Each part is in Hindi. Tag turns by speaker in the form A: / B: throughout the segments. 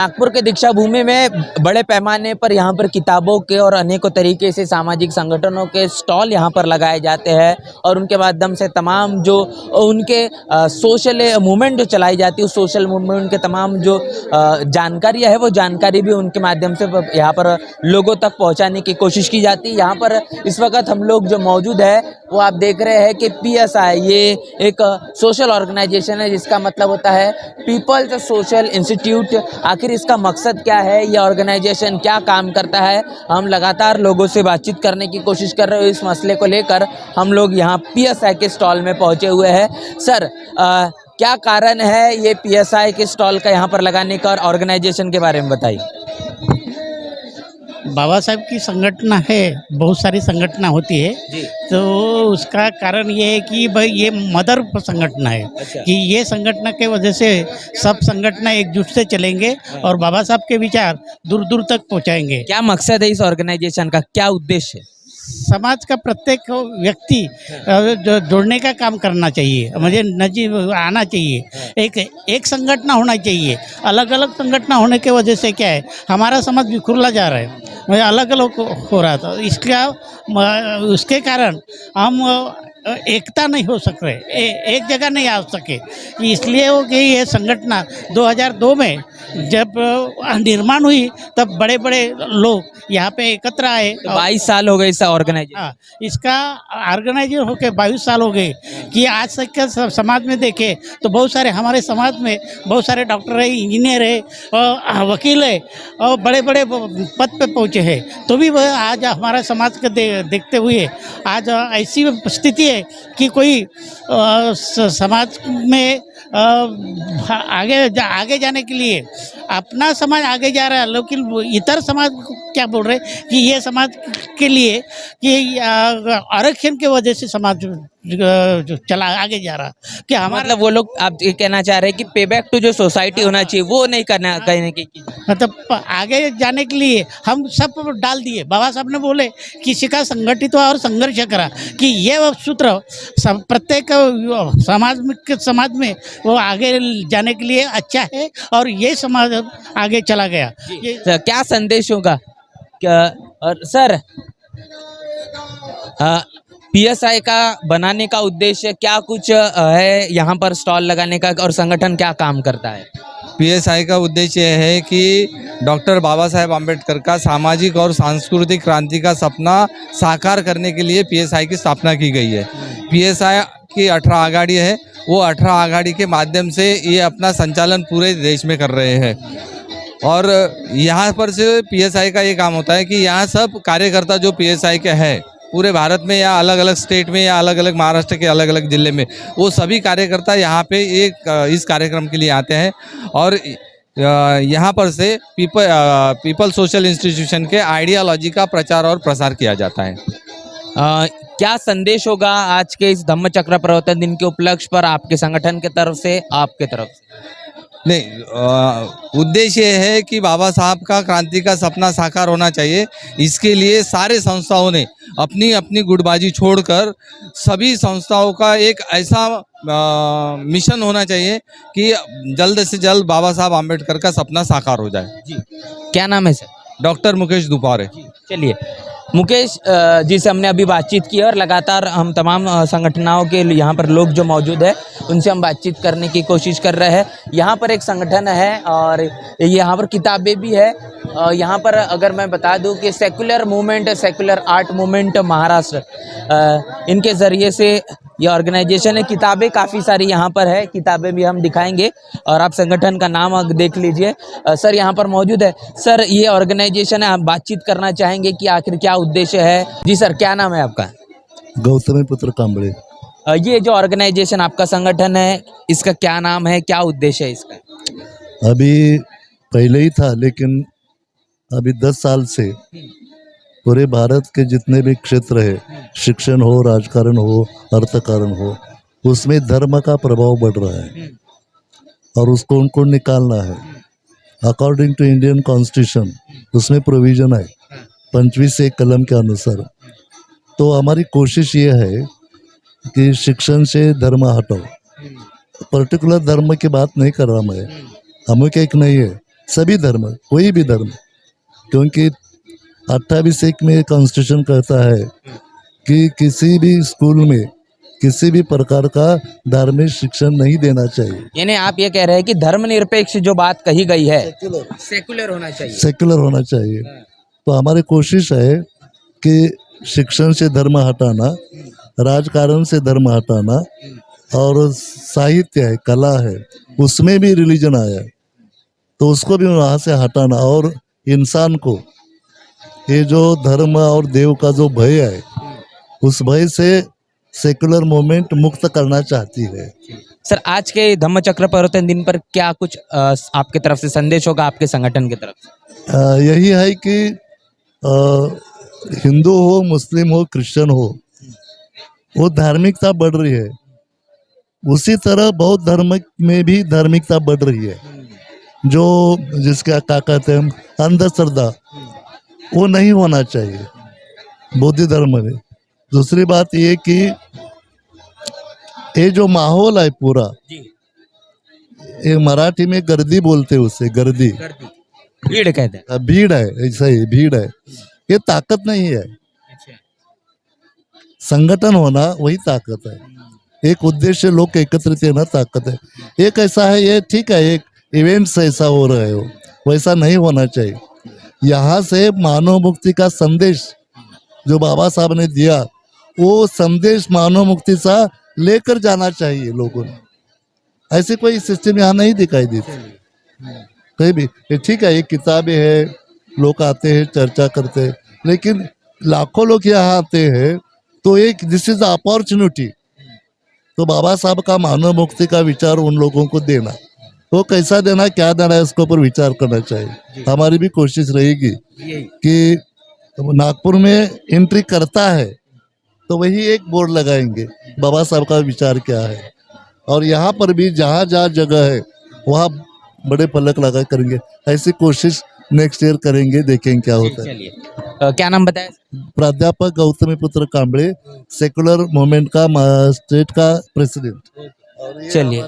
A: नागपुर के दीक्षा भूमि में बड़े पैमाने पर यहाँ पर किताबों के और अनेकों तरीके से सामाजिक संगठनों के स्टॉल यहाँ पर लगाए जाते हैं और उनके माध्यम से तमाम जो उनके सोशल मूवमेंट जो चलाई जाती है उस सोशल मूवमेंट के तमाम जो जानकारियाँ है वो जानकारी भी उनके माध्यम से यहाँ पर लोगों तक पहुँचाने की कोशिश की जाती है। यहाँ पर इस वक्त हम लोग जो मौजूद है वो आप देख रहे हैं कि PSI ये एक सोशल ऑर्गेनाइजेशन है जिसका मतलब होता है पीपल्स सोशल इंस्टीट्यूट। आखिर इसका मकसद क्या है, ये ऑर्गेनाइजेशन क्या काम करता है, हम लगातार लोगों से बातचीत करने की कोशिश कर रहे हो। इस मसले को लेकर हम लोग यहाँ PSI के स्टॉल में पहुँचे हुए हैं। सर क्या कारण है ये PSI के स्टॉल का यहाँ पर लगाने का और ऑर्गेनाइजेशन के बारे में बताइए।
B: बाबा साहब की संगठन है, बहुत सारी संगठन होती है
A: जी।
B: तो उसका कारण ये है कि भाई ये मदर संगठन है।
A: अच्छा।
B: कि ये संगठन के वजह से सब संगठन एकजुट से चलेंगे और बाबा साहब के विचार दूर दूर तक पहुंचाएंगे।
A: क्या मकसद है इस ऑर्गेनाइजेशन का, क्या उद्देश्य है?
B: समाज का प्रत्येक व्यक्ति जोड़ने का काम करना चाहिए, मुझे नजीब आना चाहिए। एक संगठन होना चाहिए। अलग अलग संगठन होने के वजह से क्या है, हमारा समाज बिखुरला जा रहा है, मुझे अलग अलग हो रहा था। इसका उसके कारण हम एकता नहीं हो सक रहे, एक जगह नहीं आ सके। इसलिए हो कि ये संगठन 2002 में जब निर्माण हुई तब बड़े बड़े लोग यहाँ पे एकत्र आए।
A: 22 साल हो गए इस ऑर्गेनाइजेशन।
B: हाँ, इसका ऑर्गेनाइजर होके 22 साल हो गए। कि आज तक के समाज में देखे तो बहुत सारे हमारे समाज में बहुत सारे डॉक्टर है, इंजीनियर है, वकील है और बड़े बड़े पद पे पहुँचे हैं। तो भी वह आज हमारा समाज को देखते हुए आज ऐसी स्थिति है कि कोई समाज में आगे जाने के लिए अपना समाज आगे जा रहा है, लेकिन इतर समाज क्या बोल रहे हैं कि ये समाज के लिए कि आरक्षण के वजह से समाज जो चला आगे जा रहा। कि हमारा
A: मतलब वो लोग आप ये कहना चाह रहे हैं कि पे बैक टू जो सोसाइटी होना चाहिए वो नहीं करना कहने की।
B: मतलब आगे जाने के लिए हम सब डाल दिए। बाबा साहब ने बोले किसी का संगठित हुआ और संघर्ष करा कि ये सूत्र प्रत्येक समाज में वो आगे जाने के लिए अच्छा है और ये समाज आगे चला गया।
A: सर, क्या संदेश होगा और सर PSI का बनाने का उद्देश्य क्या कुछ है, यहाँ पर स्टॉल लगाने का, और संगठन क्या काम करता है?
C: PSI का उद्देश्य है कि डॉक्टर बाबा साहेब आम्बेडकर का सामाजिक और सांस्कृतिक क्रांति का सपना साकार करने के लिए PSI की स्थापना की गई है। PSI की 18 आघाड़ी है, वो 18 आघाड़ी के माध्यम से ये अपना संचालन पूरे देश में कर रहे हैं। और यहाँ पर से PSI का ये काम होता है कि यहाँ सब कार्यकर्ता जो PSI के हैं पूरे भारत में या अलग अलग स्टेट में या अलग अलग महाराष्ट्र के अलग अलग ज़िले में, वो सभी कार्यकर्ता यहाँ पे इस कार्यक्रम के लिए आते हैं और यहाँ पर से पीपल सोशल इंस्टीट्यूशन के आइडियोलॉजी का प्रचार और प्रसार किया जाता है।
A: क्या संदेश होगा आज के इस धम्म चक्र प्रवर्तन दिन के उपलक्ष्य पर आपके संगठन के तरफ से, आपके तरफ से?
C: नहीं, उद्देश्य है कि बाबा साहब का क्रांति का सपना साकार होना चाहिए। इसके लिए सारे संस्थाओं ने अपनी अपनी गुटबाजी छोड़कर सभी संस्थाओं का एक ऐसा मिशन होना चाहिए कि जल्द से जल्द बाबा साहब आम्बेडकर का सपना साकार हो जाए।
A: जी, क्या नाम है सर?
C: डॉक्टर मुकेश दुपारे।
A: चलिए, मुकेश जी से हमने अभी बातचीत की और लगातार हम तमाम संगठनों के यहाँ पर लोग जो मौजूद है उनसे हम बातचीत करने की कोशिश कर रहे हैं। यहाँ पर एक संगठन है और यहाँ पर किताबें भी है। यहाँ पर अगर मैं बता दूं कि secular movement, secular art movement Maharashtra, इनके ज़रिए से ये ऑर्गेनाइजेशन है। किताबें काफ़ी सारी यहाँ पर है, किताबें भी हम दिखाएंगे और आप संगठन का नाम देख लीजिए। सर यहाँ पर मौजूद है। सर, ये ऑर्गेनाइजेशन है, आप बातचीत करना चाहेंगे कि आखिर क्या उद्देश्य है? जी सर, क्या नाम है आपका?
D: गौतमी पुत्र कांबड़े।
A: ये जो ऑर्गेनाइजेशन आपका संगठन है, इसका क्या नाम है, क्या उद्देश्य है इसका?
D: अभी पहले ही था, लेकिन अभी 10 साल से पूरे भारत के जितने भी क्षेत्र है, शिक्षण हो, राजकारण हो, अर्थकारण हो, उसमें धर्म का प्रभाव बढ़ रहा है और उसको उनको निकालना है। अकॉर्डिंग टू इंडियन कॉन्स्टिट्यूशन उसमें प्रोविजन है 25 कलम के अनुसार। तो हमारी कोशिश ये है कि शिक्षण से धर्म हटाओ। पर्टिकुलर धर्म की बात नहीं कर रहा मैं, हम एक नहीं है, सभी धर्म, कोई भी धर्म, क्योंकि 28(1) में कॉन्स्टिट्यूशन कहता है कि किसी भी स्कूल में किसी भी प्रकार का धार्मिक शिक्षण नहीं देना चाहिए।
A: यानी आप ये कह रहे हैं कि धर्मनिरपेक्ष जो बात कही गई है सेकुलर होना चाहिए।
D: सेकुलर होना चाहिए। तो हमारी कोशिश है कि शिक्षण से धर्म हटाना, राजकारण से धर्म हटाना, और साहित्य है, कला है, उसमें भी रिलीजन आया तो उसको भी वहाँ से हटाना, और इंसान को ये जो धर्म और देव का जो भय है उस भय से सेकुलर मूवमेंट मुक्त करना चाहती है।
A: सर, आज के धम्म चक्र प्रवर्तन दिन पर क्या कुछ आपके तरफ से संदेश होगा, आपके संगठन की तरफ से?
D: यही है कि हिंदू हो, मुस्लिम हो, क्रिश्चियन हो, वो धार्मिकता बढ़ रही है, उसी तरह बौद्ध धर्म में भी धार्मिकता बढ़ रही है। जो जिसका क्या कहते हैं अंधश्रद्धा, वो नहीं होना चाहिए बौद्ध धर्म में। दूसरी बात ये कि ये जो माहौल है पूरा, ये मराठी में गर्दी बोलते हैं, उसे गर्दी,
A: भीड़ कहते हैं।
D: भीड़ है, ऐसा ही भीड़ है, ये ताकत नहीं है। संगठन होना वही ताकत है, एक उद्देश्य लोग एकत्रित है ना, ताकत है। एक ऐसा है, ये ठीक है, एक इवेंट्स ऐसा हो रहा है, वैसा नहीं होना चाहिए। यहाँ से मानव मुक्ति का संदेश जो बाबा साहब ने दिया, वो संदेश मानव मुक्ति सा लेकर जाना चाहिए लोगों ने। ऐसे कोई सिस्टम यहाँ नहीं दिखाई देती कहीं भी। ये ठीक है, ये किताबें है, लोग आते हैं, चर्चा करते हैं, लेकिन लाखों लोग यहाँ आते हैं तो एक दिस इज अपॉर्चुनिटी, तो बाबा साहब का मानव मुक्ति का विचार उन लोगों को देना, वो कैसा देना, क्या देना है, उसके ऊपर विचार करना चाहिए। हमारी भी कोशिश रहेगी कि नागपुर में एंट्री करता है तो वही एक बोर्ड लगाएंगे, बाबा साहब का विचार क्या है, और यहाँ पर भी जहाँ जहाँ जगह है वहाँ बड़े फलक लगा करेंगे। ऐसी कोशिश नेक्स्ट ईयर करेंगे, देखेंगे क्या होता है।
A: चलिए, क्या नाम बताया?
D: प्राध्यापक गौतमीपुत्र कांबळे, सेकुलर मूवमेंट का स्टेट का प्रेसिडेंट।
A: चलिए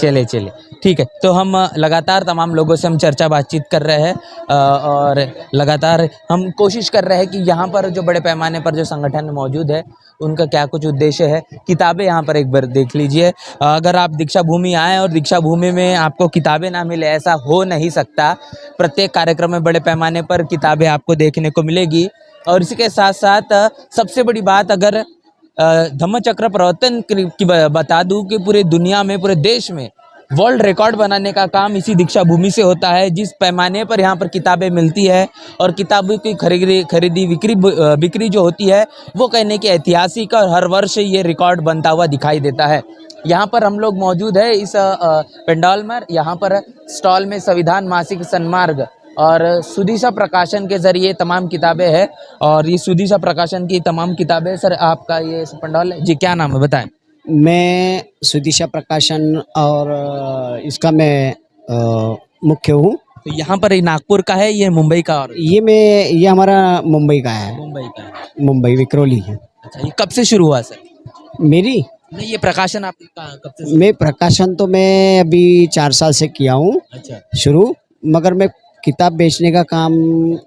A: चलिए ठीक है। तो हम लगातार तमाम लोगों से हम चर्चा बातचीत कर रहे हैं और लगातार हम कोशिश कर रहे हैं कि यहाँ पर जो बड़े पैमाने पर जो संगठन मौजूद है उनका क्या कुछ उद्देश्य है। किताबें यहाँ पर एक बार देख लीजिए। अगर आप दीक्षा भूमि आएँ और दीक्षा भूमि में आपको किताबें ना मिले, ऐसा हो नहीं सकता। प्रत्येक कार्यक्रम में बड़े पैमाने पर किताबें आपको देखने को मिलेगी। और इसी के साथ साथ सबसे बड़ी बात, अगर धम्म चक्र प्रवर्तन की बता दूं कि पूरे दुनिया में, पूरे देश में वर्ल्ड रिकॉर्ड बनाने का काम इसी दीक्षा भूमि से होता है। जिस पैमाने पर यहाँ पर किताबें मिलती है और किताबों की खरीदी बिक्री जो होती है वो कहने की ऐतिहासिक, और हर वर्ष ये रिकॉर्ड बनता हुआ दिखाई देता है। यहाँ पर हम लोग मौजूद है इस पंडाल में। यहाँ पर स्टॉल में संविधान मासिक सन्मार्ग और सुदिशा प्रकाशन के जरिए तमाम किताबें हैं, और ये सुदिशा प्रकाशन की तमाम किताबें। सर, आपका ये पंडाल है जी, क्या नाम है बताएं?
E: मैं सुदिशा प्रकाशन और इसका मैं मुख्य हूँ।
A: तो यहाँ पर ये नागपुर का है, ये मुंबई का? और
E: ये हमारा मुंबई का है।
A: मुंबई का है,
E: मुंबई विक्रोली है।
A: अच्छा, ये कब से शुरू हुआ सर?
E: मेरी
A: नहीं, ये प्रकाशन आपका कब से?
E: मैं प्रकाशन तो मैं अभी 4 साल से किया हूँ
A: अच्छा,
E: शुरू, मगर मैं किताब बेचने का काम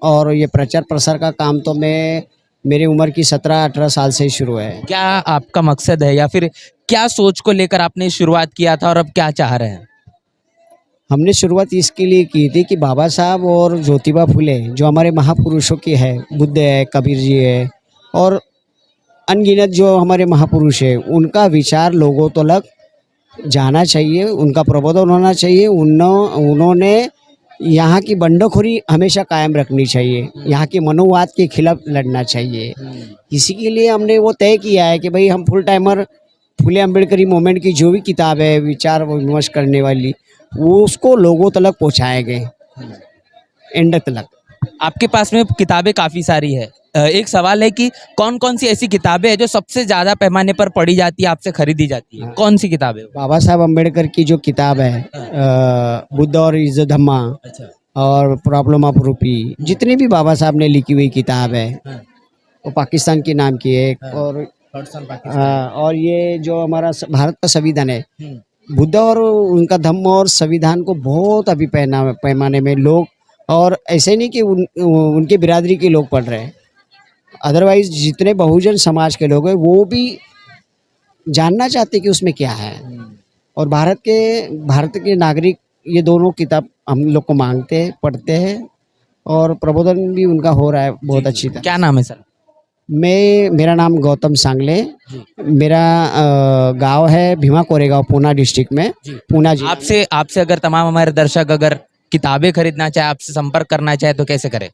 E: और ये प्रचार प्रसार का काम तो मैं मेरी उम्र की 17-18 साल से ही शुरू है।
A: क्या आपका मकसद है या फिर क्या सोच को लेकर आपने शुरुआत किया था और अब क्या चाह रहे हैं?
E: हमने शुरुआत इसके लिए की थी कि बाबा साहब और ज्योतिबा फुले जो हमारे महापुरुषों के हैं, बुद्ध है, कबीर जी है और अनगिनत जो हमारे महापुरुष है, उनका विचार लोगों तो लग जाना चाहिए, उनका प्रबोधन होना चाहिए। उन्होंने यहाँ की बंडखोरी हमेशा कायम रखनी चाहिए, यहाँ के मनोवाद के खिलाफ लड़ना चाहिए। इसी के लिए हमने वो तय किया है कि भाई हम फुल टाइमर फुले अम्बेडकरी मूवमेंट की जो भी किताब है विचार विमर्श करने वाली, वो उसको लोगों तक पहुँचाएंगे एंड तक।
A: आपके पास में किताबें काफ़ी सारी है। एक सवाल है कि कौन कौन सी ऐसी किताबें हैं जो सबसे ज़्यादा पैमाने पर पढ़ी जाती है, आपसे खरीदी जाती है? कौन सी किताबें?
E: बाबा साहब अम्बेडकर की जो किताब है बुद्ध और इज धम्मा
A: अच्छा,
E: और प्रॉब्लम ऑफ रूपी, जितनी भी बाबा साहब ने लिखी हुई किताब है, वो पाकिस्तान के नाम की है। और ये जो हमारा भारत का संविधान है, बुद्ध और उनका धम्म और संविधान को बहुत अभी पैमाने में लोग, और ऐसे नहीं कि उनके बिरादरी के लोग पढ़ रहे हैं, अदरवाइज जितने बहुजन समाज के लोग हैं वो भी जानना चाहते कि उसमें क्या है। और भारत के नागरिक ये दोनों किताब हम लोग को मांगते हैं, पढ़ते हैं, और प्रबोधन भी उनका हो रहा है बहुत अच्छी तरह।
A: क्या नाम है सर?
E: मेरा नाम गौतम सांगले, मेरा गांव है भीमा कोरेगांव, पूना डिस्ट्रिक्ट में, पूना जिला में।
A: आपसे अगर तमाम हमारे दर्शक अगर किताबें खरीदना चाहे, आपसे संपर्क करना चाहे तो कैसे करें?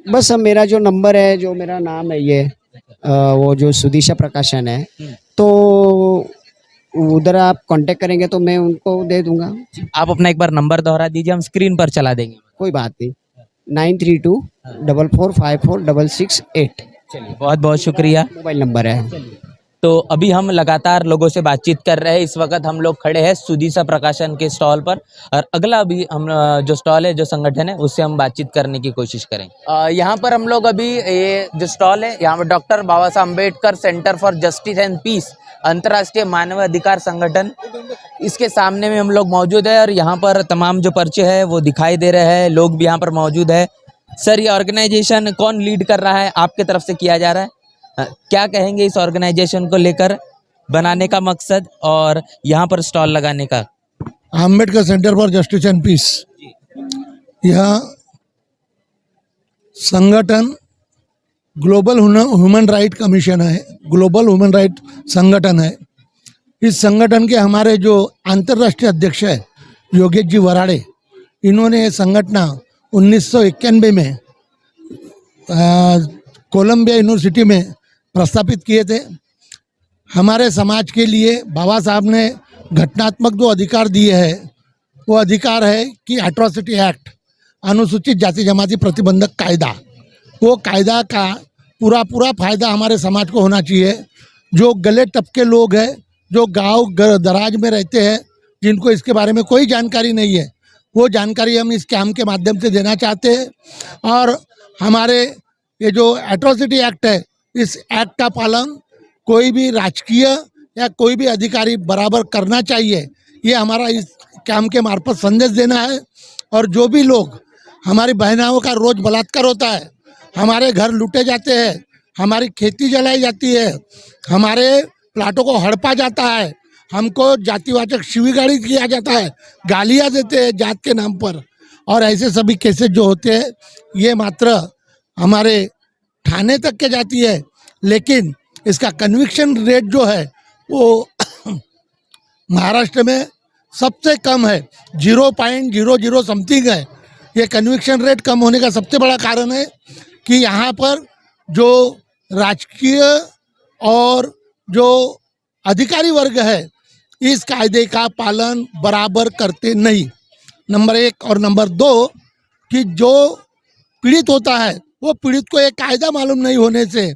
E: बस अब मेरा जो नंबर है, जो मेरा नाम है ये वो जो सुदिशा प्रकाशन है, तो उधर आप कांटेक्ट करेंगे तो मैं उनको दे दूंगा।
A: आप अपना एक बार नंबर दोहरा दीजिए, हम स्क्रीन पर चला देंगे।
E: कोई बात नहीं, 9324454668
A: चलिए, बहुत बहुत शुक्रिया।
E: मोबाइल नंबर है।
A: तो अभी हम लगातार लोगों से बातचीत कर रहे हैं। इस वक्त हम लोग खड़े हैं सुदीसा प्रकाशन के स्टॉल पर, और अगला भी हम जो स्टॉल है, जो संगठन है, उससे हम बातचीत करने की कोशिश करेंगे। यहाँ पर हम लोग अभी ये जो स्टॉल है, यहाँ पर doctor Baba Saheb Ambedkar centre for justice and peace, अंतर्राष्ट्रीय मानव अधिकार संगठन, इसके सामने में हम लोग मौजूद है। और यहाँ पर तमाम जो पर्चे है वो दिखाई दे रहे हैं, लोग भी यहाँ पर मौजूद है। सर, ये ऑर्गेनाइजेशन कौन लीड कर रहा है? आपके तरफ से किया जा रहा है, क्या कहेंगे इस ऑर्गेनाइजेशन को लेकर, बनाने का मकसद और यहाँ पर स्टॉल लगाने का?
F: Ambedkar centre for justice and peace, यह संगठन ग्लोबल ह्यूमन राइट कमीशन है, ग्लोबल ह्यूमन राइट संगठन है। इस संगठन के हमारे जो अंतर्राष्ट्रीय अध्यक्ष है योगेश जी वराड़े, इन्होंने ये संगठन 1991 में कोलंबिया यूनिवर्सिटी में प्रस्थापित किए थे। हमारे समाज के लिए बाबा साहब ने घटनात्मक जो अधिकार दिए हैं, वो अधिकार है कि एट्रॉसिटी एक्ट, अनुसूचित जाति जमाती प्रतिबंधक कायदा, वो कायदा का पूरा फायदा हमारे समाज को होना चाहिए। जो गले तबके लोग हैं, जो गांव दराज में रहते हैं, जिनको इसके बारे में कोई जानकारी नहीं है, वो जानकारी हम इस कैम्प के माध्यम से देना चाहते हैं। और हमारे ये जो एट्रॉसिटी एक्ट है, इस एक्ट का पालन कोई भी राजकीय या कोई भी अधिकारी बराबर करना चाहिए, ये हमारा इस कैम्प के मार्फत संदेश देना है। और जो भी लोग, हमारी बहनाओं का रोज बलात्कार होता है, हमारे घर लूटे जाते हैं, हमारी खेती जलाई जाती है, हमारे प्लाटों को हड़पा जाता है, हमको जातिवाचक शिवीगाड़ी किया जाता है, गालियाँ देते हैं जात के नाम पर, और ऐसे सभी केसेस जो होते हैं, ये मात्र हमारे थाने तक के जाती है, लेकिन इसका कन्विक्शन रेट जो है वो महाराष्ट्र में सबसे कम है, 0.00 समथिंग है। ये कन्विक्शन रेट कम होने का सबसे बड़ा कारण है कि यहाँ पर जो राजकीय और जो अधिकारी वर्ग है, इस कायदे का पालन बराबर करते नहीं, नंबर 1। और नंबर 2 कि जो पीड़ित होता है, वो पीड़ित को एक कायदा मालूम नहीं होने से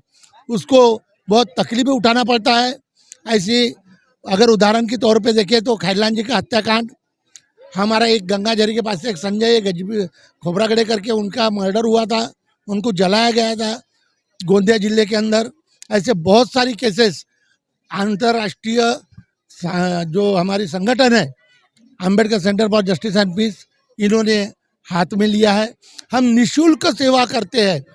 F: उसको बहुत तकलीफें उठाना पड़ता है। ऐसी अगर उदाहरण के तौर पे देखें तो खैरलान जी का हत्याकांड, हमारा एक गंगाझरी के पास से एक संजय गजबी खोबरागड़े करके उनका मर्डर हुआ था, उनको जलाया गया था गोंदिया जिले के अंदर। ऐसे बहुत सारी केसेस अंतर्राष्ट्रीय जो हमारी संगठन है Ambedkar centre for justice and peace, इन्होंने हाथ में लिया है। हम निःशुल्क सेवा करते हैं।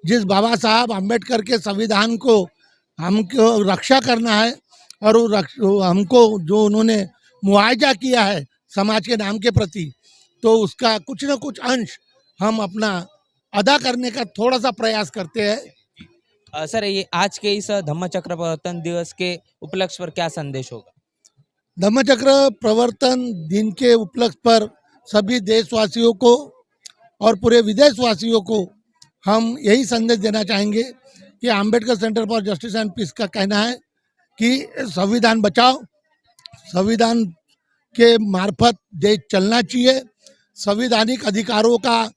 F: जिस बाबा साहब अम्बेडकर के संविधान को हमको रक्षा करना है, और वो हमको जो उन्होंने मुआवजा किया है समाज के नाम के प्रति, तो उसका कुछ न कुछ अंश हम अपना अदा करने का थोड़ा सा प्रयास करते हैं।
A: सर, ये आज के इस धम्मचक्र प्रवर्तन दिवस के उपलक्ष्य पर क्या संदेश होगा?
F: धम्मचक्र प्रवर्तन दिन के उपलक्ष्य पर सभी देशवासियों को और पूरे विदेशवासियों को हम यही संदेश देना चाहेंगे कि Ambedkar centre for justice and peace का कहना है कि संविधान बचाओ, संविधान के मार्फत देश चलना चाहिए, संवैधानिक अधिकारों का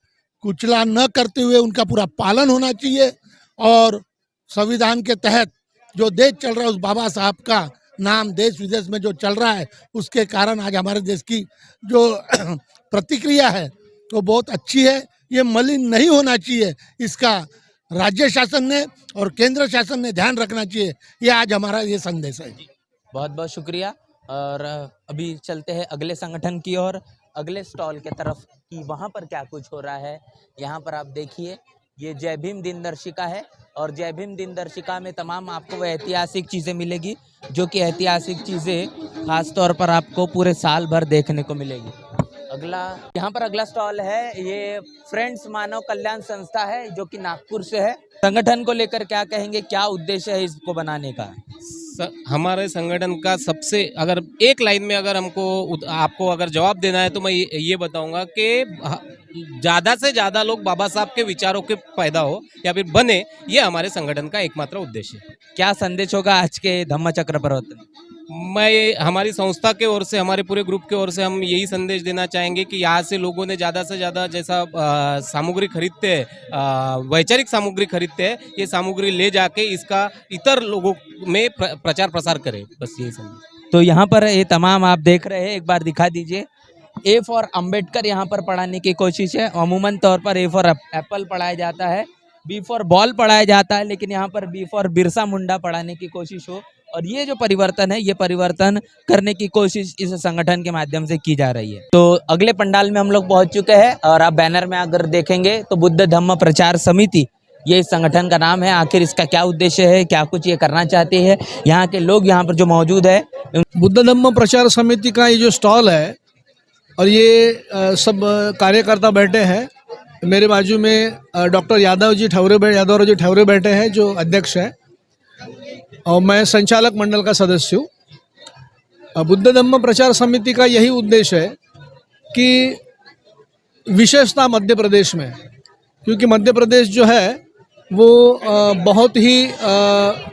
F: कुचला न करते हुए उनका पूरा पालन होना चाहिए, और संविधान के तहत जो देश चल रहा है, उस बाबा साहब का नाम देश विदेश में जो चल रहा है, उसके कारण आज हमारे देश की जो प्रतिक्रिया है वो बहुत अच्छी है। ये मलिन नहीं होना चाहिए, इसका राज्य शासन ने और केंद्र शासन ने ध्यान रखना चाहिए। ये आज हमारा ये संदेश है।
A: बहुत बहुत शुक्रिया। और अभी चलते हैं अगले संगठन की ओर, अगले स्टॉल के तरफ कि वहाँ पर क्या कुछ हो रहा है। यहाँ पर आप देखिए, ये जय भीम दिनदर्शिका है और जय भीम दिनदर्शिका में तमाम आपको वो ऐतिहासिक चीज़ें मिलेगी, जो कि ऐतिहासिक चीज़ें खास तौर पर आपको पूरे साल भर देखने को मिलेगी। अगला यहाँ पर अगला स्टॉल है, ये फ्रेंड्स मानव कल्याण संस्था है जो कि नागपुर से है। संगठन को लेकर क्या कहेंगे, क्या उद्देश्य है इसको बनाने का?
G: हमारे संगठन का सबसे, अगर एक लाइन में अगर आपको अगर जवाब देना है तो मैं ये बताऊंगा कि ज़्यादा से ज़्यादा लोग बाबा साहब के विचारों के पैदा हो या फिर बने, ये हमारे संगठन का एकमात्र उद्देश्य है।
A: क्या संदेश होगा आज के धम्म चक्र प्रवर्तन?
G: मैं हमारी संस्था के ओर से, हमारे पूरे ग्रुप के ओर से हम यही संदेश देना चाहेंगे कि यहाँ से लोगों ने ज़्यादा से ज़्यादा जैसा सामग्री खरीदते हैं, वैचारिक सामग्री खरीदते हैं, ये सामग्री ले जाके इसका इतर लोगों में प्रचार प्रसार करें, बस यही संदेश।
A: तो यहाँ पर ये तमाम आप देख रहे हैं, एक बार दिखा दीजिए। ए फॉर अम्बेडकर यहाँ पर पढ़ाने की कोशिश है। अमूमन तौर पर ए फॉर एप्पल पढ़ाया जाता है, बी फॉर बॉल पढ़ाया जाता है, लेकिन यहाँ पर बी फॉर बिरसा मुंडा पढ़ाने की कोशिश हो। और ये जो परिवर्तन है, ये परिवर्तन करने की कोशिश इस संगठन के माध्यम से की जा रही है। तो अगले पंडाल में हम लोग पहुंच चुके हैं और आप बैनर में अगर देखेंगे तो बुद्ध धम्म प्रचार समिति, ये इस संगठन का नाम है। आखिर इसका क्या उद्देश्य है, क्या कुछ ये करना चाहती है, यहाँ के लोग यहाँ पर जो मौजूद है।
H: बुद्ध धम्म प्रचार समिति का ये जो स्टॉल है और ये सब कार्यकर्ता बैठे हैं, मेरे बाजू में डॉक्टर यादव जी ठौरे बैठे हैं जो अध्यक्ष हैं, और मैं संचालक मंडल का सदस्य हूँ। बुद्ध धम्म प्रचार समिति का यही उद्देश्य है कि विशेषता मध्य प्रदेश में, क्योंकि मध्य प्रदेश जो है वो बहुत ही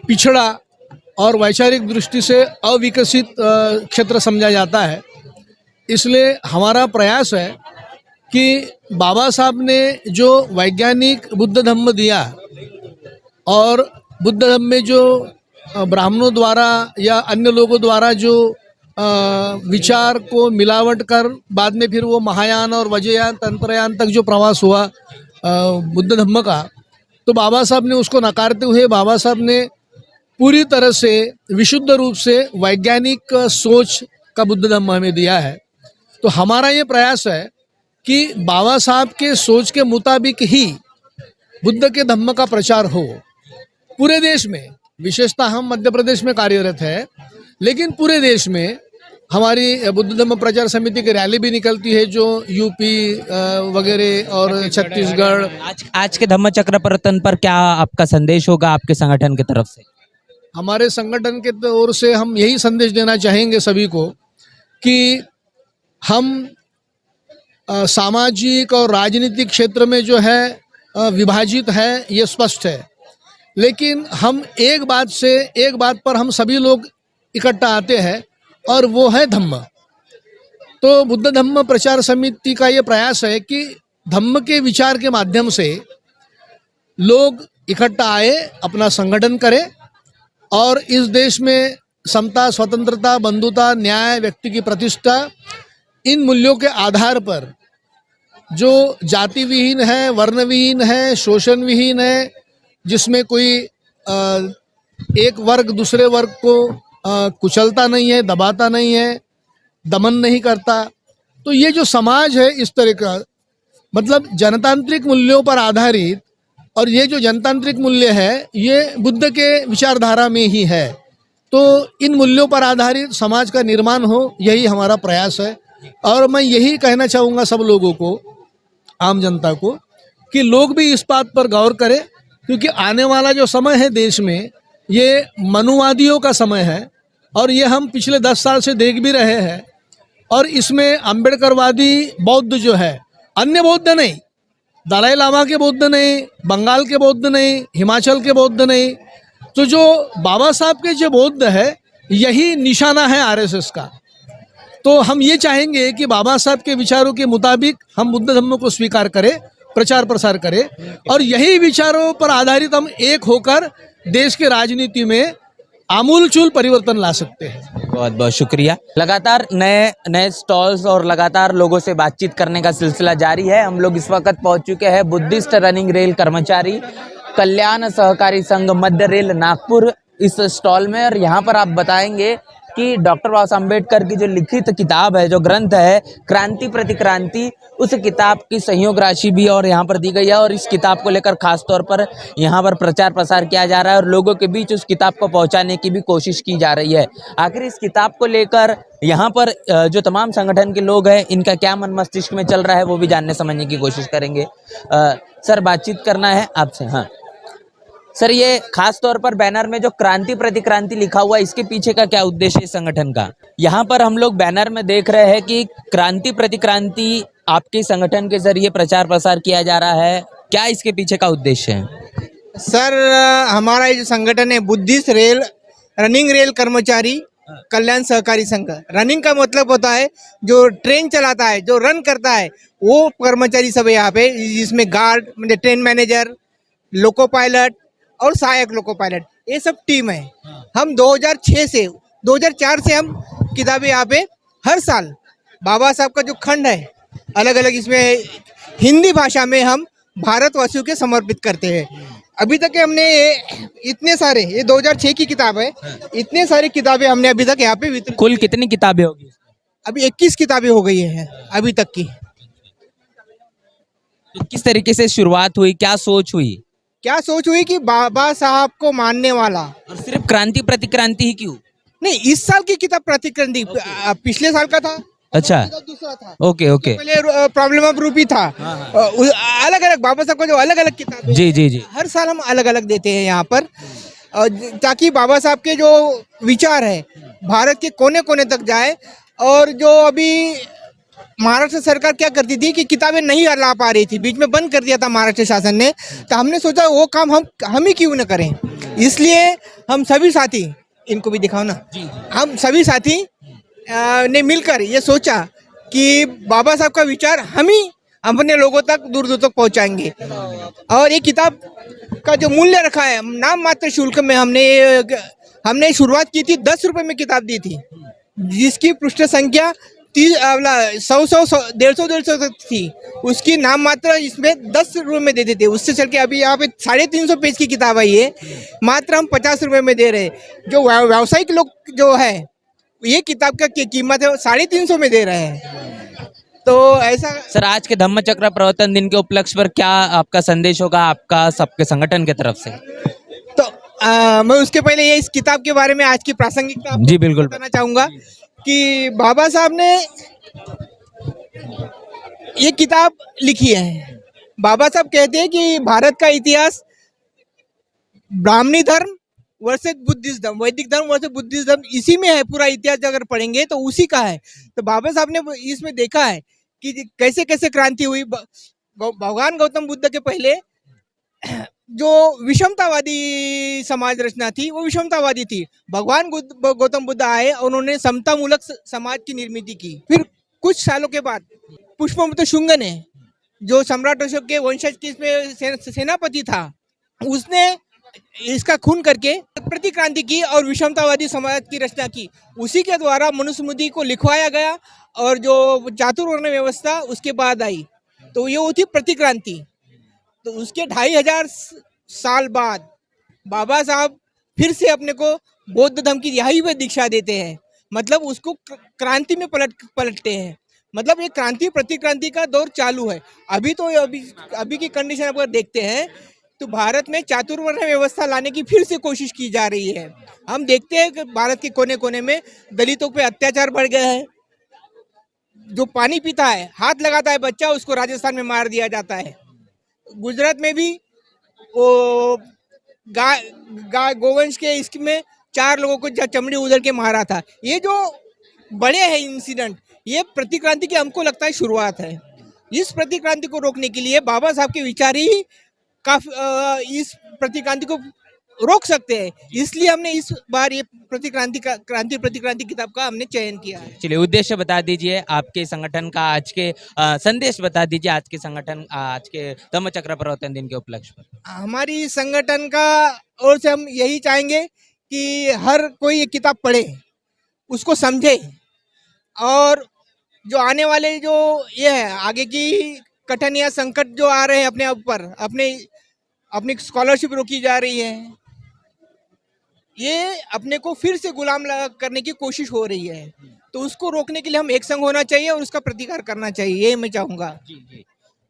H: पिछड़ा और वैचारिक दृष्टि से अविकसित क्षेत्र समझा जाता है। इसलिए हमारा प्रयास है कि बाबा साहब ने जो वैज्ञानिक बुद्ध धम्म दिया और बुद्ध धम्म में जो ब्राह्मणों द्वारा या अन्य लोगों द्वारा जो विचार को मिलावट कर बाद में फिर वो महायान और वज्रयान तंत्रयान तक जो प्रवास हुआ बुद्ध धम्म का, तो बाबा साहब ने उसको नकारते हुए बाबा साहब ने पूरी तरह से विशुद्ध रूप से वैज्ञानिक सोच का बुद्ध धम्म हमें दिया है। तो हमारा ये प्रयास है कि बाबा साहब के सोच के मुताबिक ही बुद्ध के धम्म का प्रचार हो पूरे देश में। विशेषता हम मध्य प्रदेश में कार्यरत है, लेकिन पूरे देश में हमारी बुद्ध धम्म प्रचार समिति की रैली भी निकलती है, जो यूपी वगैरह और छत्तीसगढ़।
A: आज के धम्म चक्र प्रवर्तन पर क्या आपका संदेश होगा आपके संगठन की तरफ से?
H: हमारे संगठन के ओर से हम यही संदेश देना चाहेंगे सभी को कि हम सामाजिक और राजनीतिक क्षेत्र में जो है विभाजित है, ये स्पष्ट है, लेकिन हम एक बात पर हम सभी लोग इकट्ठा आते हैं और वो है धम्म। तो बुद्ध धम्म प्रचार समिति का ये प्रयास है कि धम्म के विचार के माध्यम से लोग इकट्ठा आए, अपना संगठन करें और इस देश में समता, स्वतंत्रता, बंधुता, न्याय, व्यक्ति की प्रतिष्ठा, इन मूल्यों के आधार पर जो जाति विहीन है, वर्ण विहीन है, शोषण विहीन है, जिसमें कोई एक वर्ग दूसरे वर्ग को कुचलता नहीं है, दबाता नहीं है, दमन नहीं करता, तो ये जो समाज है इस तरह का, मतलब जनतांत्रिक मूल्यों पर आधारित, और ये जो जनतांत्रिक मूल्य है ये बुद्ध के विचारधारा में ही है। तो इन मूल्यों पर आधारित समाज का निर्माण हो, यही हमारा प्रयास है। और मैं यही कहना चाहूँगा सब लोगों को, आम जनता को, कि लोग भी इस बात पर गौर करें, क्योंकि आने वाला जो समय है देश में ये मनुवादियों का समय है, और ये हम पिछले 10 साल से देख भी रहे हैं। और इसमें अम्बेडकरवादी बौद्ध जो है, अन्य बौद्ध नहीं, दलाई लामा के बौद्ध नहीं, बंगाल के बौद्ध नहीं, हिमाचल के बौद्ध नहीं, तो जो बाबा साहब के जो बौद्ध है यही निशाना है आरएसएस का। तो हम ये चाहेंगे कि बाबा साहब के विचारों के मुताबिक हम बुद्ध धम्म को स्वीकार करें, प्रचार प्रसार करें, और यही विचारों पर आधारित हम एक होकर देश के राजनीति में आमूलचूल परिवर्तन ला सकते हैं।
A: बहुत बहुत शुक्रिया। लगातार नए स्टॉल्स और लगातार लोगों से बातचीत करने का सिलसिला जारी है। हम लोग इस वक्त पहुंच चुके हैं बुद्धिस्ट रनिंग रेल कर्मचारी कल्याण सहकारी संघ मध्य रेल नागपुर इस स्टॉल में, और यहाँ पर आप बताएंगे कि डॉक्टर बाबा साहब अम्बेडकर की जो लिखित किताब है, जो ग्रंथ है क्रांति प्रतिक्रांति, उस किताब की सहयोग राशि भी और यहाँ पर दी गई है और इस किताब को लेकर खास तौर पर यहाँ पर प्रचार प्रसार किया जा रहा है और लोगों के बीच उस किताब को पहुँचाने की भी कोशिश की जा रही है। आखिर इस किताब को लेकर यहाँ पर जो तमाम संगठन के लोग हैं, इनका क्या मन मस्तिष्क में चल रहा है वो भी जानने समझने की कोशिश करेंगे। सर, बातचीत करना है आपसे। हाँ सर, ये खास तौर पर बैनर में जो क्रांति प्रतिक्रांति लिखा हुआ है, इसके पीछे का क्या उद्देश्य है संगठन का? यहाँ पर हम लोग बैनर में देख रहे हैं कि क्रांति प्रतिक्रांति आपके संगठन के जरिए प्रचार प्रसार किया जा रहा है, क्या इसके पीछे का उद्देश्य है?
I: सर, हमारा ये जो संगठन है बुद्धिस्ट रेल रनिंग रेल कर्मचारी कल्याण सहकारी संघ। रनिंग का मतलब होता है जो ट्रेन चलाता है, जो रन करता है, वो कर्मचारी सब है यहाँ पे, जिसमें गार्ड मतलब ट्रेन मैनेजर, लोको पायलट और सहायक लोको पायलट, ये सब टीम है। हम 2004 से हम किताबें यहाँ पे हर साल बाबा साहब का जो खंड है अलग अलग, इसमें हिंदी भाषा में हम भारतवासियों के समर्पित करते हैं। अभी तक हमने इतने सारे, ये 2006 की किताब है, इतने सारी किताबें हमने अभी तक यहाँ पे वितरित।
A: कुल कितनी किताबें होगी?
I: अभी 21 किताबें हो गई हैं अभी तक की।
A: तो किस तरीके से शुरुआत हुई, क्या सोच हुई?
I: क्या सोच हुई कि बाबा साहब को मानने वाला,
A: और सिर्फ क्रांति प्रतिक्रांति ही क्यों?
I: नहीं, इस साल की किताब प्रतिक्रांति पिछले साल का था।
A: अच्छा,
I: दूसरा था।
A: ओके ओके,
I: पहले प्रॉब्लम ऑफ रूपी था। अलग अलग बाबा साहब का जो अलग अलग किताब,
A: जी जी जी,
I: हर साल हम अलग अलग देते हैं यहाँ पर, ताकि बाबा साहब के जो विचार है भारत के कोने कोने तक जाए। और जो अभी महाराष्ट्र सरकार क्या करती थी कि किताबें नहीं ला पा रही थी, बीच में बंद कर दिया था महाराष्ट्र शासन ने, तो हमने सोचा वो काम हम ही क्यों न करें। इसलिए हम सभी साथी, इनको भी दिखाओ ना, हम सभी साथी ने मिलकर ये सोचा कि बाबा साहब का विचार हम ही अपने लोगों तक दूर दूर तक पहुंचाएंगे। और ये किताब का जो मूल्य रखा है, नाम मात्र शुल्क में हमने शुरुआत की थी, 10 रुपए में किताब दी थी, जिसकी पृष्ठ संख्या 100 तक थी। उसकी नाम मात्र इसमें 10 रुपए में देते थे। उससे चल के अभी यहाँ पे 350 पेज की किताब है, ये मात्र हम 50 रुपए में दे रहे हैं। जो व्यावसायिक लोग जो है, ये किताब का कीमत है 350 में दे रहे हैं। तो ऐसा
A: सर, आज के धम्म चक्र प्रवर्तन दिन के उपलक्ष्य पर क्या आपका संदेश होगा आपका सबके संगठन की तरफ से?
I: तो मैं उसके पहले ये इस किताब के बारे में आज की प्रासंगिकता
A: जी बिल्कुल
I: बताना चाहूँगा कि बाबा साहब ने ये किताब लिखी है। बाबा साहब कहते हैं कि भारत का इतिहास ब्राह्मणी धर्म वर्सेस बुद्धिस्ट धर्म, वैदिक धर्म वर्सेस बुद्धिस्ट धर्म, इसी में है। पूरा इतिहास अगर पढ़ेंगे तो उसी का है। तो बाबा साहब ने इसमें देखा है कि कैसे कैसे क्रांति हुई। भगवान गौतम बुद्ध के पहले जो विषमतावादी समाज रचना थी, वो विषमतावादी थी। भगवान गौतम बुद्ध आए और उन्होंने समतामूलक समाज की निर्मित की। फिर कुछ सालों के बाद पुष्पमित्र शुंग ने, जो सम्राट अशोक के वंशज की इसमें सेनापति था, उसने इसका खून करके प्रतिक्रांति की और विषमतावादी समाज की रचना की। उसी के द्वारा मनुस्मृति को लिखवाया गया और जो चातुर्वर्ण व्यवस्था उसके बाद आई, तो ये होती प्रतिक्रांति। तो उसके 2500 साल बाद बाबा साहब फिर से अपने को बौद्ध धर्म की यही पे दीक्षा देते हैं, मतलब उसको क्रांति में पलटते हैं। मतलब ये क्रांति प्रतिक्रांति का दौर चालू है। अभी की कंडीशन अगर देखते हैं तो भारत में चातुर्वर्ण व्यवस्था लाने की फिर से कोशिश की जा रही है। हम देखते हैं कि भारत के कोने कोने में दलितों पे अत्याचार बढ़ गया है। जो पानी पीता है, हाथ लगाता है बच्चा, उसको राजस्थान में मार दिया जाता है। गुजरात में भी वो गाय गोवंश के इसमें 4 लोगों को चमड़ी उधर के मारा था। ये जो बड़े हैं इंसिडेंट, ये प्रतिक्रांति की हमको लगता है शुरुआत है। इस प्रतिक्रांति को रोकने के लिए बाबा साहब के विचार ही काफी इस प्रतिक्रांति को रोक सकते हैं। इसलिए हमने इस बार ये क्रांति प्रतिक्रांति किताब का हमने चयन किया है।
A: चलिए, उद्देश्य बता दीजिए आपके संगठन का, आज के संदेश बता दीजिए आज के संगठन, आज के धम्म चक्र प्रवर्तन दिन के उपलक्ष्य पर।
I: हमारी संगठन का ओर से हम यही चाहेंगे कि हर कोई ये किताब पढ़े, उसको समझे, और जो आने वाले जो ये है आगे की कठिन या संकट जो आ रहे हैं अपने ऊपर, अपनी स्कॉलरशिप रोकी जा रही है, ये अपने को फिर से गुलाम करने की कोशिश हो रही है, तो उसको रोकने के लिए हम एक संग होना चाहिए और उसका प्रतिकार करना चाहिए, ये मैं चाहूँगा।
A: जी जी।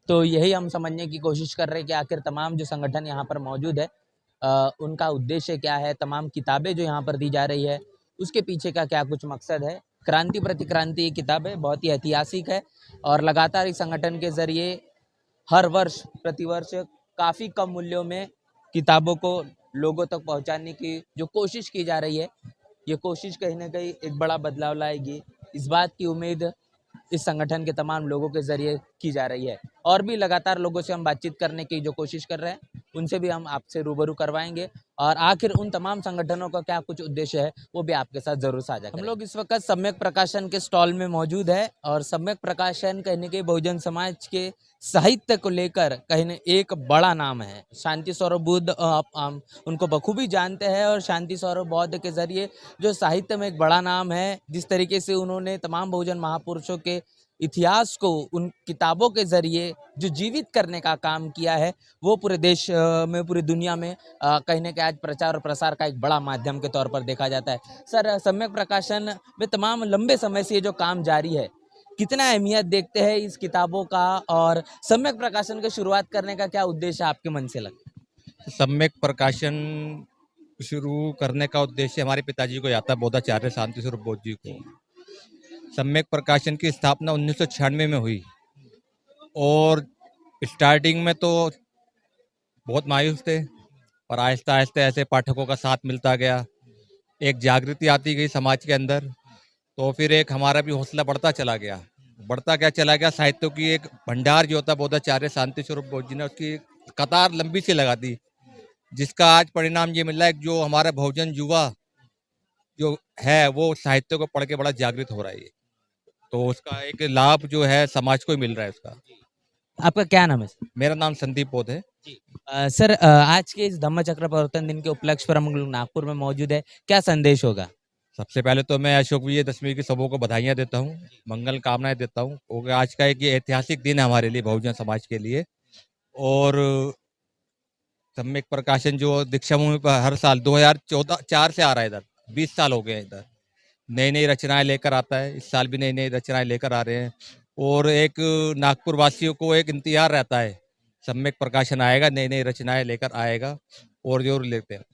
A: तो यही हम समझने की कोशिश कर रहे हैं कि आखिर तमाम जो संगठन यहाँ पर मौजूद है उनका उद्देश्य क्या है, तमाम किताबें जो यहाँ पर दी जा रही है उसके पीछे का क्या कुछ मकसद है। क्रांति प्रतिक्रांति ये किताब है, बहुत ही ऐतिहासिक है और लगातार इस संगठन के ज़रिए हर वर्ष प्रतिवर्ष काफ़ी कम मूल्यों में किताबों को लोगों तक पहुंचाने की जो कोशिश की जा रही है, ये कोशिश कहीं ना कहीं एक बड़ा बदलाव लाएगी। इस बात की उम्मीद इस संगठन के तमाम लोगों के ज़रिए की जा रही है और भी लगातार लोगों से हम बातचीत करने की जो कोशिश कर रहे हैं उनसे भी हम आपसे रूबरू करवाएंगे और आखिर उन तमाम संगठनों का क्या कुछ उद्देश्य है वो भी आपके साथ ज़रूर साझा करेंगे। हम लोग इस वक्त सम्यक प्रकाशन के स्टॉल में मौजूद है और सम्यक प्रकाशन कहने के बहुजन समाज के साहित्य को लेकर कहीं न एक बड़ा नाम है। शांति स्वरूप बुद्ध आप उनको बखूबी जानते हैं और शांति स्वरूप बौद्ध के ज़रिए जो साहित्य में एक बड़ा नाम है, जिस तरीके से उन्होंने तमाम बहुजन महापुरुषों के इतिहास को उन किताबों के ज़रिए जो जीवित करने का काम किया है, वो पूरे देश में पूरी दुनिया में कहीं न कहीं आज प्रचार और प्रसार का एक बड़ा माध्यम के तौर पर देखा जाता है। सर, सम्यक प्रकाशन में तमाम लंबे समय से ये जो काम जारी है, कितना अहमियत देखते हैं इस किताबों का और सम्यक प्रकाशन की शुरुआत करने का क्या उद्देश्य आपके मन से लगता है?
C: सम्यक प्रकाशन शुरू करने का उद्देश्य हमारे पिताजी को याद था, बोधाचार्य शांति स्वरूप बौद्ध जी को। सम्यक प्रकाशन की स्थापना 1996 में हुई और स्टार्टिंग में तो बहुत मायूस थे, पर आहिस्ता आहिस्ता ऐसे पाठकों का साथ मिलता गया, एक जागृति आती गई समाज के अंदर, तो फिर एक हमारा भी हौसला बढ़ता क्या चला गया। साहित्य की एक भंडार जो होता बोधाचार्य शांति स्वरूप बौद्ध जी ने, उसकी कतार लंबी सी लगा दी, जिसका आज परिणाम ये मिल रहा है कि जो हमारा बहुजन युवा जो है वो साहित्य को पढ़ के बड़ा जागृत हो रहा है, तो उसका एक लाभ जो है समाज को ही मिल रहा है उसका।
A: आपका क्या नाम है सर?
C: मेरा नाम संदीप बोध है।
A: सर, आज के इस धम्म चक्र प्रवर्तन दिन के उपलक्ष्य पर हम लोग नागपुर में मौजूद है, क्या संदेश होगा?
C: सबसे पहले तो मैं अशोक विजयदशमी की सबों को बधाइयाँ देता हूँ, मंगल कामनाएं देता हूँ, क्योंकि आज का एक ये ऐतिहासिक दिन है हमारे लिए, बहुजन समाज के लिए। और सम्यक प्रकाशन जो दीक्षा भूमि पर हर साल 2014 से आ रहा है, इधर 20 साल हो गए हैं, इधर नई नई रचनाएं लेकर आता है। इस साल भी नई नई रचनाएं लेकर आ रहे हैं और एक नागपुर वासियों को एक इंतजार रहता है, सम्यक प्रकाशन आएगा, नई नई रचनाएं लेकर आएगा और जरूर लेते हैं।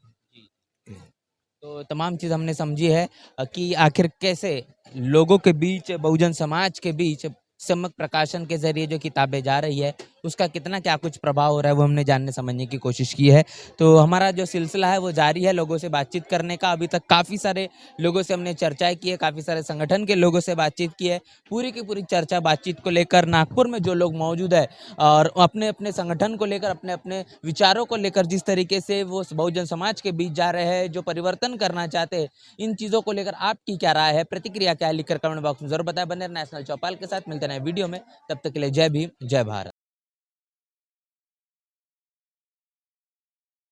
A: तो तमाम चीज़ हमने समझी है कि आखिर कैसे लोगों के बीच, बहुजन समाज के बीच सम्यक प्रकाशन के ज़रिए जो किताबें जा रही है उसका कितना क्या कुछ प्रभाव हो रहा है वो हमने जानने समझने की कोशिश की है। तो हमारा जो सिलसिला है वो जारी है लोगों से बातचीत करने का। अभी तक काफ़ी सारे लोगों से हमने चर्चाएं की है, काफ़ी सारे संगठन के लोगों से बातचीत की है। पूरी की पूरी चर्चा बातचीत को लेकर नागपुर में जो लोग मौजूद है और अपने अपने संगठन को लेकर, अपने अपने विचारों को लेकर जिस तरीके से वो बहुजन समाज के बीच जा रहे हैं, जो परिवर्तन करना चाहते हैं, इन चीज़ों को लेकर आपकी क्या राय है, प्रतिक्रिया क्या है, लिखकर कमेंट बॉक्स में जरूर बताएं। बने नेशनल चौपाल के साथ मिलते हैं नए वीडियो में, तब तक के लिए जय भीम, जय भारत।